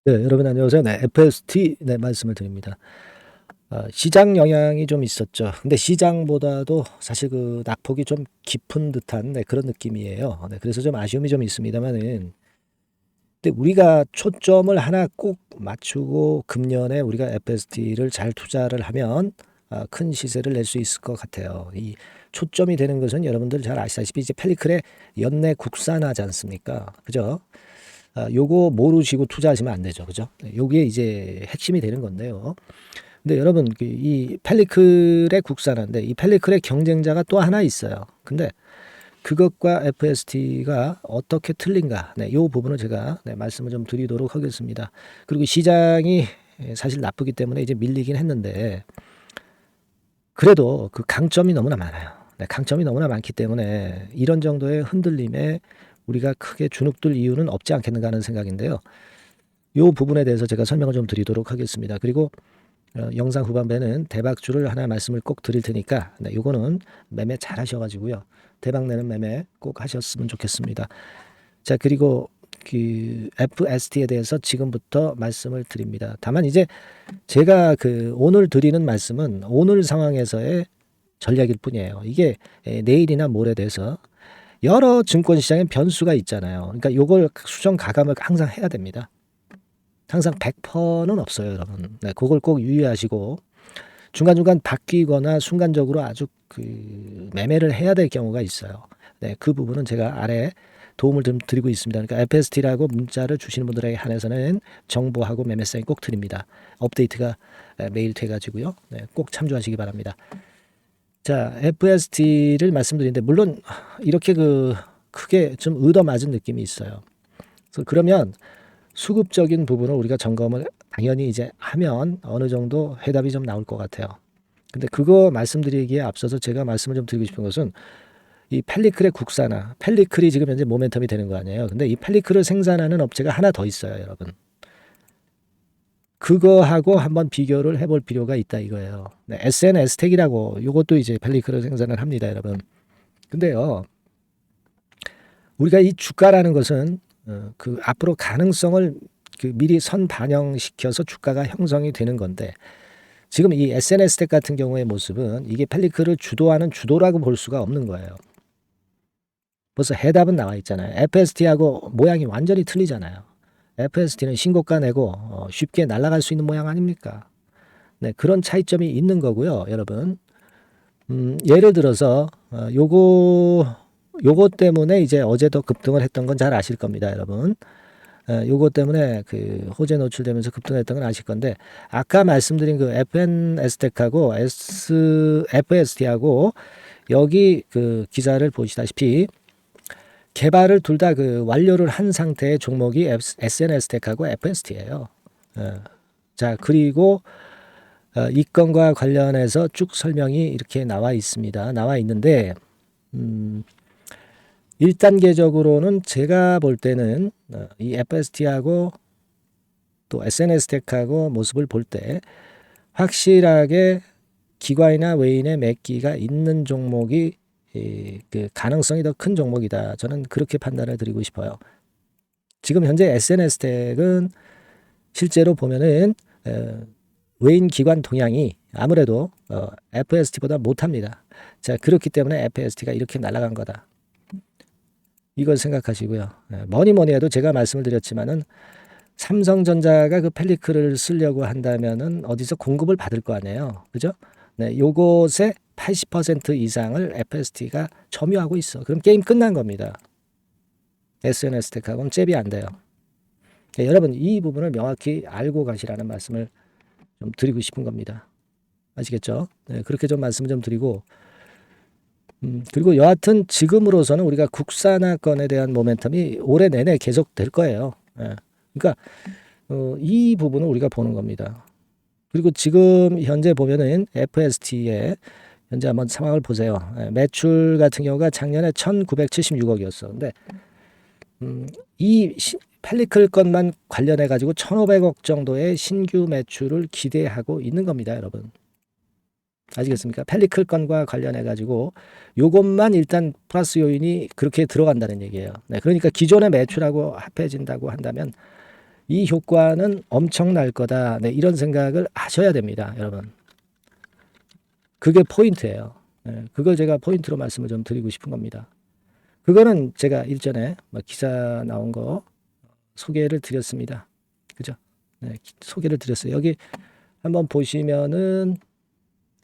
네, 여러분 안녕하세요. 네, FST 말씀을 드립니다. 시장 영향이 좀 있었죠. 근데 시장보다도 사실 그 낙폭이 좀 깊은 듯한 그런 느낌이에요. 그래서 좀 아쉬움이 좀 있습니다만은 근데 우리가 초점을 하나 꼭 맞추고 금년에 우리가 FST를 잘 투자를 하면 큰 시세를 낼 수 있을 것 같아요. 이 초점이 되는 것은 여러분들 잘 아시다시피 이제 펠리클의 연내 국산화지 않습니까? 그죠? 요거 모르시고 투자하시면 안 되죠. 그죠? 요게 이제 핵심이 되는 건데요. 근데 여러분, 이 펠리클의 국산화인데 이 펠리클의 경쟁자가 또 하나 있어요. 근데 그것과 FST가 어떻게 틀린가? 요 부분을 제가 말씀을 좀 드리도록 하겠습니다. 그리고 시장이 사실 나쁘기 때문에 이제 밀리긴 했는데 그래도 그 강점이 너무나 많아요. 강점이 너무나 많기 때문에 이런 정도의 흔들림에 우리가 크게 주눅들 이유는 없지 않겠는가 하는 생각인데요. 요 부분에 대해서 제가 설명을 좀 드리도록 하겠습니다. 그리고 영상 후반부에는 대박주를 하나 말씀을 꼭 드릴 테니까 요거는 매매 잘 하셔가지고요. 대박 내는 매매 꼭 하셨으면 좋겠습니다. 자, 그리고 그 FST에 대해서 지금부터 말씀을 드립니다. 다만 이제 제가 그 오늘 드리는 말씀은 오늘 상황에서의 전략일 뿐이에요. 이게 내일이나 모레 돼서 여러 증권 시장에 변수가 있잖아요. 그러니까 요걸 수정 가감을 항상 해야 됩니다. 항상 100%는 없어요, 여러분. 그걸 꼭 유의하시고 중간중간 바뀌거나 순간적으로 아주 그 매매를 해야 될 경우가 있어요. 그 부분은 제가 아래 도움을 좀 드리고 있습니다. 그러니까 FST라고 문자를 주시는 분들에게 한해서는 정보하고 매매 사인 꼭 드립니다. 업데이트가 매일 돼가지고요. 꼭 참조하시기 바랍니다. 자, FST를 말씀드리는데 물론 이렇게 그 크게 좀 얻어맞은 느낌이 있어요. 그래서 그러면 수급적인 부분을 우리가 점검을 당연히 이제 하면 어느 정도 해답이 좀 나올 것 같아요. 근데 그거 말씀드리기에 앞서서 제가 말씀을 좀 드리고 싶은 것은 이 펠리클의 국산화, 펠리클이 지금 현재 모멘텀이 되는 거 아니에요. 근데 이 펠리클을 생산하는 업체가 하나 더 있어요, 여러분. 그거하고 한번 비교를 해볼 필요가 있다 이거예요. SNS텍이라고 이것도 이제 펠리클을 생산을 합니다, 여러분. 근데요, 우리가 이 주가라는 것은 그 앞으로 가능성을 그 미리 선 반영시켜서 주가가 형성이 되는 건데 지금 이 SNS텍 같은 경우의 모습은 이게 펠리클을 주도하는 주도라고 볼 수가 없는 거예요. 벌써 해답은 나와 있잖아요. FST하고 모양이 완전히 틀리잖아요. FST는 신고가 내고 쉽게 날아갈 수 있는 모양 아닙니까? 네, 그런 차이점이 있는 거고요, 여러분. 예를 들어서 요거 때문에 이제 어제도 급등을 했던 건 잘 아실 겁니다, 여러분. 요거 때문에 그 호재 노출되면서 급등했던 건 아실 건데 아까 말씀드린 그 FNS텍하고 FST하고 여기 그 기사를 보시다시피 개발을 둘 다 그 완료를 한 상태의 종목이 SNS텍하고 FST예요. 자, 그리고 이 건과 관련해서 쭉 설명이 이렇게 나와 있습니다. 나와 있는데 1단계적으로는 제가 볼 때는 이 FST하고 또 SNS텍하고 모습을 볼 때 확실하게 기관이나 외인의 매기가 있는 종목이 그 가능성이 더 큰 종목이다. 저는 그렇게 판단을 드리고 싶어요. 지금 현재 SNS텍은 실제로 보면은 외인 기관 동향이 아무래도 FST보다 못합니다. 자, 그렇기 때문에 FST가 이렇게 날아간 거다. 이걸 생각하시고요. 뭐니 해도 제가 말씀을 드렸지만은 삼성전자가 그 펠리클을 쓰려고 한다면은 어디서 공급을 받을 거 아니에요. 그죠? 네, 요것의 80% 이상을 FST가 점유하고 있어. 그럼 게임 끝난 겁니다. SNS텍하고는 잽이 안 돼요. 네, 여러분 이 부분을 명확히 알고 가시라는 말씀을 좀 드리고 싶은 겁니다. 아시겠죠? 네, 그렇게 좀 말씀을 좀 드리고 그리고 여하튼 지금으로서는 우리가 국산화건에 대한 모멘텀이 올해 내내 계속 될 거예요. 예. 그러니까 이 부분을 우리가 보는 겁니다. 그리고 지금 현재 보면은 FST의 현재 한번 상황을 보세요. 예, 매출 같은 경우가 작년에 1976억이었어. 근데 이 펠리클 건만 관련해 가지고 1,500억 정도의 신규 매출을 기대하고 있는 겁니다, 여러분. 아시겠습니까? 펠리클 건과 관련해 가지고 요것만 일단 플러스 요인이 그렇게 들어간다는 얘기예요. 네, 그러니까 기존의 매출하고 합해진다고 한다면 이 효과는 엄청날 거다. 네, 이런 생각을 하셔야 됩니다, 여러분. 그게 포인트예요. 네, 그걸 제가 포인트로 말씀을 좀 드리고 싶은 겁니다. 그거는 제가 일전에 기사 나온 거 소개를 드렸습니다. 그죠? 네, 소개를 드렸어요. 여기 한번 보시면은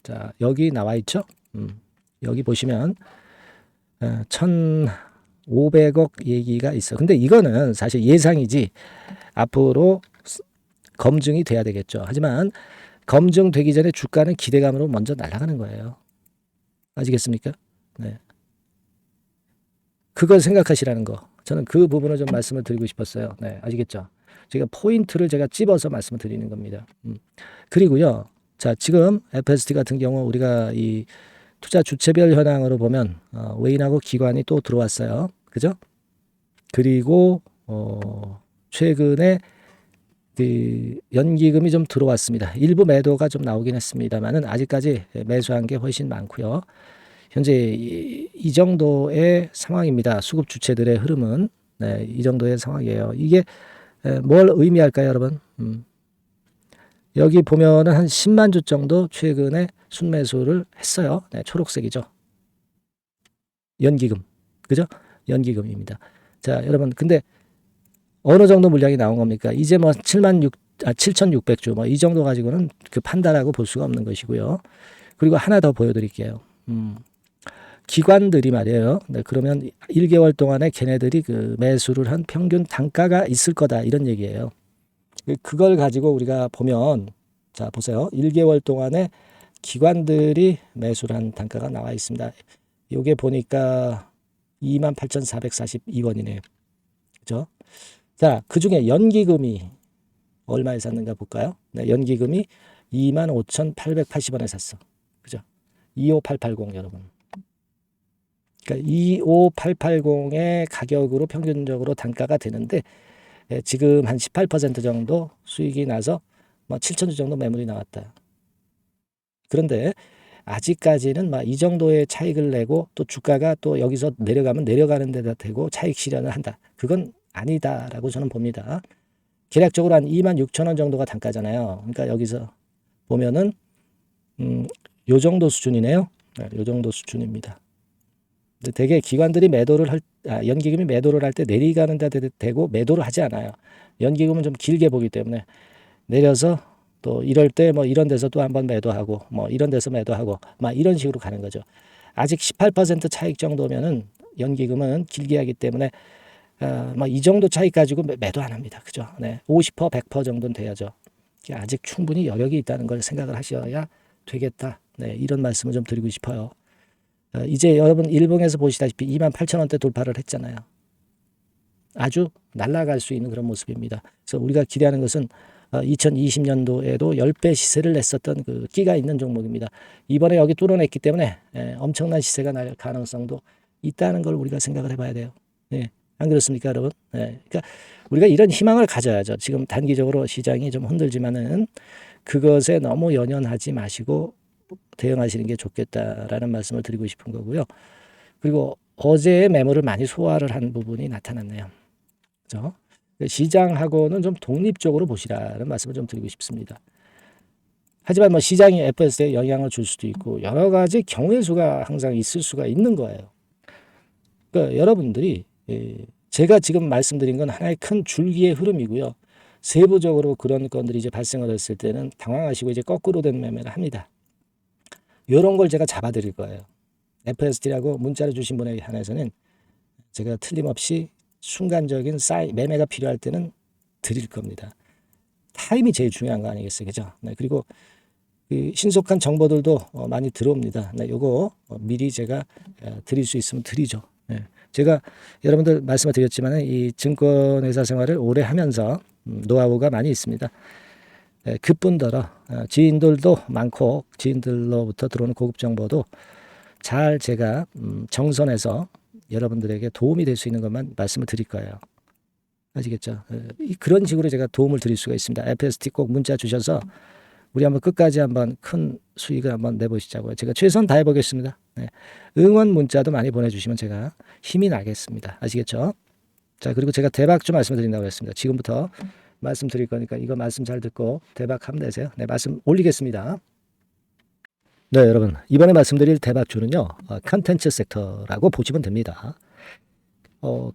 자, 여기 나와 있죠? 여기 보시면 1,500억 얘기가 있어. 근데 이거는 사실 예상이지 앞으로 검증이 돼야 되겠죠. 하지만 검증되기 전에 주가는 기대감으로 먼저 날아가는 거예요. 아시겠습니까? 네. 그걸 생각하시라는 거. 저는 그 부분을 좀 말씀을 드리고 싶었어요. 네, 아시겠죠? 제가 포인트를 제가 찝어서 말씀을 드리는 겁니다. 그리고요. 자, 지금 FST 같은 경우 우리가 이 투자 주체별 현황으로 보면 외인하고 기관이 또 들어왔어요. 그죠? 그리고 최근에 그 연기금이 좀 들어왔습니다. 일부 매도가 좀 나오긴 했습니다만은 아직까지 매수한 게 훨씬 많고요. 현재 이 정도의 상황입니다. 수급 주체들의 흐름은 네, 이 정도의 상황이에요. 이게 뭘 의미할까요, 여러분? 여기 보면은 한 10만 주 정도 최근에 순매수를 했어요. 네, 초록색이죠. 연기금. 그죠? 연기금입니다. 자, 여러분, 근데 어느 정도 물량이 나온 겁니까? 이제 뭐 7,600주 뭐 이 정도 가지고는 그 판다라고 볼 수가 없는 것이고요. 그리고 하나 더 보여드릴게요. 기관들이 말이에요. 네, 그러면 1개월 동안에 걔네들이 그 매수를 한 평균 단가가 있을 거다 이런 얘기예요. 그걸 가지고 우리가 보면 자 보세요. 1개월 동안에 기관들이 매수를 한 단가가 나와 있습니다. 요게 보니까 28,442원이네요. 그죠? 자, 그중에 연기금이 얼마에 샀는가 볼까요? 네, 연기금이 25,880원에 샀어. 그죠? 25880 여러분. 그러니까 25880의 가격으로 평균적으로 단가가 되는데 지금 한 18% 정도 수익이 나서 뭐 7천주 정도 매물이 나왔다. 그런데 아직까지는 막 이 정도의 차익을 내고 또 주가가 또 여기서 내려가면 내려가는 데다 대고 차익 실현을 한다. 그건 아니다라고 저는 봅니다. 계략적으로 한 26,000원 정도가 단가잖아요. 그러니까 여기서 보면은 요 정도 수준이네요. 네, 요 정도 수준입니다. 되게 기관들이 매도를 연기금이 매도를 할 때 내리가는 데 대고 매도를 하지 않아요. 연기금은 좀 길게 보기 때문에 내려서 또 이럴 때 뭐 이런 데서 또 한번 매도하고 뭐 이런 데서 매도하고 막 이런 식으로 가는 거죠. 아직 18% 차익 정도면은 연기금은 길게 하기 때문에 뭐 이 정도 차익 가지고 매도 안 합니다. 그죠? 네. 50% 100% 정도는 돼야죠. 아직 충분히 여력이 있다는 걸 생각을 하셔야 되겠다. 네, 이런 말씀을 좀 드리고 싶어요. 이제 여러분 일봉에서 보시다시피 28,000원대 돌파를 했잖아요. 아주 날아갈 수 있는 그런 모습입니다. 그래서 우리가 기대하는 것은 2020년도에도 10배 시세를 냈었던 그 끼가 있는 종목입니다. 이번에 여기 뚫어냈기 때문에 엄청난 시세가 날 가능성도 있다는 걸 우리가 생각을 해봐야 돼요. 네. 안 그렇습니까, 여러분? 네. 그러니까 우리가 이런 희망을 가져야죠. 지금 단기적으로 시장이 좀 흔들지만은 그것에 너무 연연하지 마시고 대응하시는 게 좋겠다라는 말씀을 드리고 싶은 거고요. 그리고 어제의 매물을 많이 소화를 한 부분이 나타났네요. 그렇죠? 시장하고는 좀 독립적으로 보시라는 말씀을 좀 드리고 싶습니다. 하지만 뭐 시장이 FS에 영향을 줄 수도 있고 여러 가지 경우의 수가 항상 있을 수가 있는 거예요. 그러니까 여러분들이 제가 지금 말씀드린 건 하나의 큰 줄기의 흐름이고요. 세부적으로 그런 건들이 이제 발생을 했을 때는 당황하시고 이제 거꾸로 된 매매를 합니다. 이런 걸 제가 잡아드릴 거예요. FST라고 문자를 주신 분에 한해서는 제가 틀림없이 순간적인 매매가 필요할 때는 드릴 겁니다. 타임이 제일 중요한 거 아니겠어요, 그죠? 네, 그리고 그 신속한 정보들도 많이 들어옵니다. 네, 요거 미리 제가 드릴 수 있으면 드리죠. 네, 제가 여러분들 말씀을 드렸지만 이 증권회사 생활을 오래 하면서 노하우가 많이 있습니다. 그뿐더러 지인들도 많고 지인들로부터 들어오는 고급 정보도 잘 제가 정선해서 여러분들에게 도움이 될 수 있는 것만 말씀을 드릴 거예요. 아시겠죠? 그런 식으로 제가 도움을 드릴 수가 있습니다. FST 꼭 문자 주셔서 우리 한번 끝까지 한번 큰 수익을 한번 내보시자고요. 제가 최선 다해 보겠습니다. 네. 응원 문자도 많이 보내주시면 제가 힘이 나겠습니다. 아시겠죠? 자, 그리고 제가 대박 좀 말씀드린다고 했습니다. 지금부터 말씀드릴 거니까 이거 말씀 잘 듣고 대박 하면 되세요. 네, 말씀 올리겠습니다. 네, 여러분. 이번에 말씀드릴 대박주는요, 컨텐츠 섹터라고 보시면 됩니다.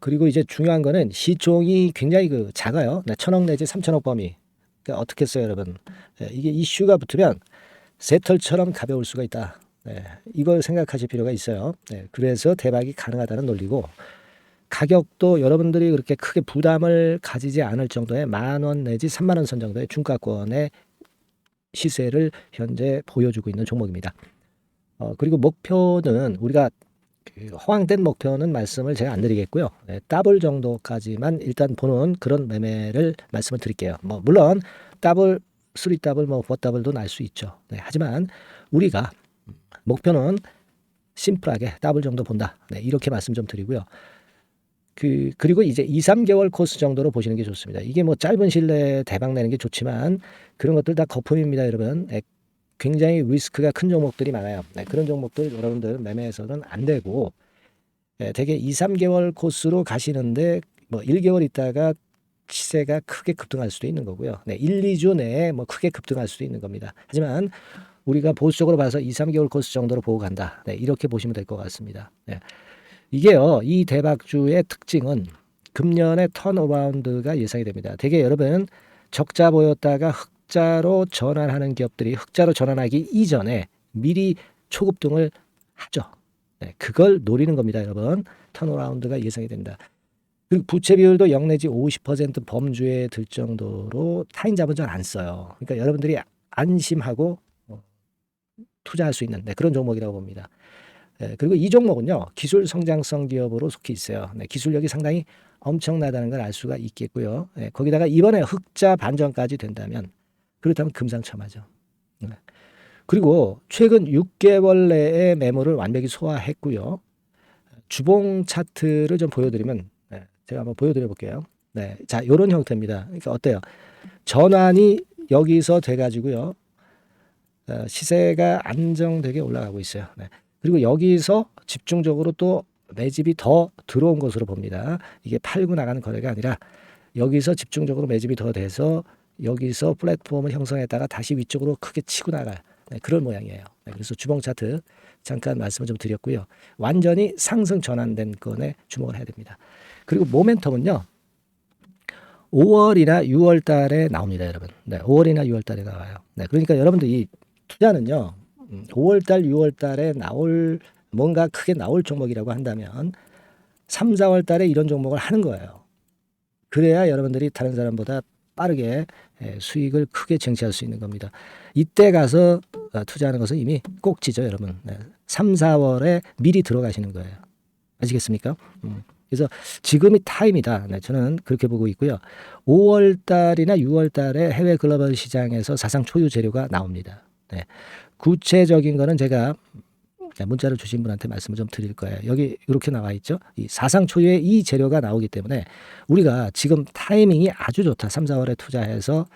그리고 이제 중요한 거는 시총이 굉장히 작아요. 네, 1,000억 내지 3,000억 범위. 그러니까 어떻게 써요, 여러분? 이게 이슈가 붙으면 새털처럼 가벼울 수가 있다. 네, 이걸 생각하실 필요가 있어요. 네, 그래서 대박이 가능하다는 논리고, 가격도 여러분들이 그렇게 크게 부담을 가지지 않을 정도의 10,000원 내지 30,000원 선 정도의 중가권의 시세를 현재 보여주고 있는 종목입니다. 그리고 목표는 우리가 허황된 목표는 말씀을 제가 안 드리겠고요. 네, 더블 정도까지만 일단 보는 그런 매매를 말씀을 드릴게요. 뭐 물론 더블, 3더블, 뭐 4더블도 날 수 있죠. 네, 하지만 우리가 목표는 심플하게 더블 정도 본다. 네, 이렇게 말씀 좀 드리고요. 그리고 이제 2, 3개월 코스 정도로 보시는 게 좋습니다. 이게 뭐 짧은 시일 내에 대박 내는 게 좋지만 그런 것들 다 거품입니다, 여러분. 네, 굉장히 리스크가 큰 종목들이 많아요. 네, 그런 종목들 여러분들 매매해서는 안 되고, 대개 2, 3개월 코스로 가시는데 뭐 1개월 있다가 시세가 크게 급등할 수도 있는 거고요. 네, 1, 2주 내에 뭐 크게 급등할 수도 있는 겁니다. 하지만 우리가 보수적으로 봐서 2, 3개월 코스 정도로 보고 간다. 네, 이렇게 보시면 될 것 같습니다. 네. 이게요, 이 대박주의 특징은 금년의 턴어라운드가 예상이 됩니다. 대개 여러분 적자 보였다가 흑자로 전환하는 기업들이 흑자로 전환하기 이전에 미리 초급등을 하죠. 네, 그걸 노리는 겁니다, 여러분. 턴어라운드가 예상이 됩니다. 그리고 부채 비율도 0 내지 50% 범주에 들 정도로 타인 자본을 안 써요. 그러니까 여러분들이 안심하고 투자할 수 있는 그런 종목이라고 봅니다. 그리고 이 종목은요, 기술 성장성 기업으로 속해 있어요. 네, 기술력이 상당히 엄청나다는 걸 알 수가 있겠고요. 거기다가 이번에 흑자 반전까지 된다면, 그렇다면 금상첨화죠. 그리고 최근 6개월 내에 매물을 완벽히 소화했고요. 주봉 차트를 좀 보여드리면, 제가 한번 보여드려 볼게요. 네, 자, 이런 형태입니다. 그러니까 어때요? 전환이 여기서 돼가지고요, 시세가 안정되게 올라가고 있어요. 네. 그리고 여기서 집중적으로 또 매집이 더 들어온 것으로 봅니다. 이게 팔고 나가는 거래가 아니라 여기서 집중적으로 매집이 더 돼서 여기서 플랫폼을 형성했다가 다시 위쪽으로 크게 치고 나갈 그런 모양이에요. 그래서 주봉 차트 잠깐 말씀을 좀 드렸고요. 완전히 상승 전환된 건에 주목을 해야 됩니다. 그리고 모멘텀은요, 5월이나 6월 달에 나옵니다, 여러분. 네, 5월이나 6월 달에 나와요. 네, 그러니까 여러분들 이 투자는요, 5월 달, 6월 달에 뭔가 크게 나올 종목이라고 한다면 3, 4월 달에 이런 종목을 하는 거예요. 그래야 여러분들이 다른 사람보다 빠르게 수익을 크게 쟁취할 수 있는 겁니다. 이때 가서 투자하는 것은 이미 꼭지죠, 여러분. 3, 4월에 미리 들어가시는 거예요. 아시겠습니까? 그래서 지금이 타임이다. 저는 그렇게 보고 있고요. 5월 달이나 6월 달에 해외 글로벌 시장에서 사상 초유 재료가 나옵니다. 구체적인 거는 제가 문자를 주신 분한테 말씀을 좀 드릴 거예요. 여기 이렇게 나와 있죠. 이 사상 초유의 이 재료가 나오기 때문에 우리가 지금 타이밍이 아주 좋다. 3, 4월에 투자해서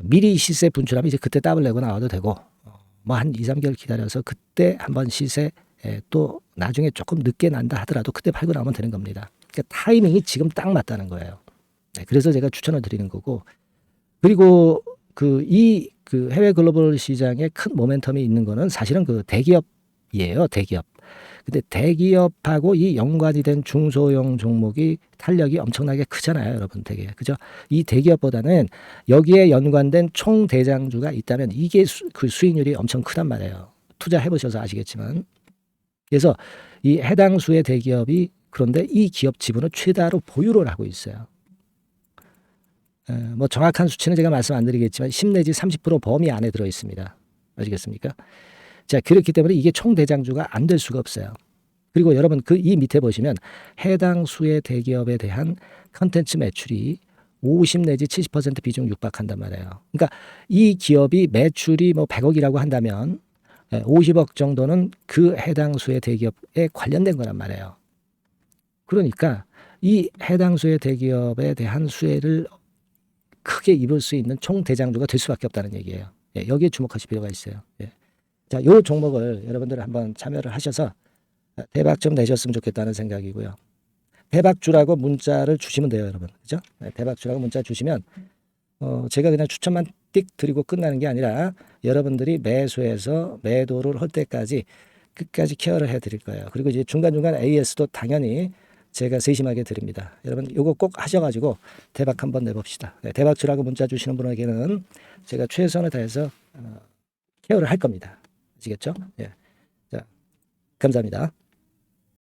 미리 시세 분출하면 이제 그때 더블 내고 나와도 되고, 뭐 한 2, 3개월 기다려서 그때 한번 시세 또 나중에 조금 늦게 난다 하더라도 그때 팔고 나오면 되는 겁니다. 그러니까 타이밍이 지금 딱 맞다는 거예요. 그래서 제가 추천을 드리는 거고, 그리고 이 해외 글로벌 시장에 큰 모멘텀이 있는 거는 사실은 대기업이에요, 대기업. 근데 대기업하고 이 연관이 된 중소형 종목이 탄력이 엄청나게 크잖아요, 여러분. 되게 그죠? 이 대기업보다는 여기에 연관된 총 대장주가 있다면 이게 수익률이 엄청 크단 말이에요. 투자해 보셔서 아시겠지만. 그래서 이 해당 수의 대기업이, 그런데 이 기업 지분을 최다로 보유를 하고 있어요. 뭐 정확한 수치는 제가 말씀 안 드리겠지만 10 내지 30% 범위 안에 들어 있습니다. 아시겠습니까? 자, 그렇기 때문에 이게 총 대장주가 안 될 수가 없어요. 그리고 여러분 이 밑에 보시면 해당 수의 대기업에 대한 컨텐츠 매출이 50 내지 70% 비중 육박한단 말이에요. 그러니까 이 기업이 매출이 뭐 100억이라고 한다면 50억 정도는 그 해당 수의 대기업에 관련된 거란 말이에요. 그러니까 이 해당 수의 대기업에 대한 수혜를 크게 입을 수 있는 총 대장주가 될 수밖에 없다는 얘기예요. 여기에 주목하실 필요가 있어요. 자, 이 종목을 여러분들 한번 참여를 하셔서 대박 좀 내셨으면 좋겠다는 생각이고요. 대박주라고 문자를 주시면 돼요, 여러분. 그죠? 네, 대박주라고 문자 주시면 제가 그냥 추천만 띡 드리고 끝나는 게 아니라 여러분들이 매수해서 매도를 할 때까지 끝까지 케어를 해 드릴 거예요. 그리고 이제 중간중간 AS도 당연히 제가 세심하게 드립니다. 여러분 이거 꼭 하셔가지고 대박 한번 내봅시다. 네, 대박주라고 문자 주시는 분에게는 제가 최선을 다해서 케어를 할 겁니다. 아시겠죠? 예. 자, 감사합니다.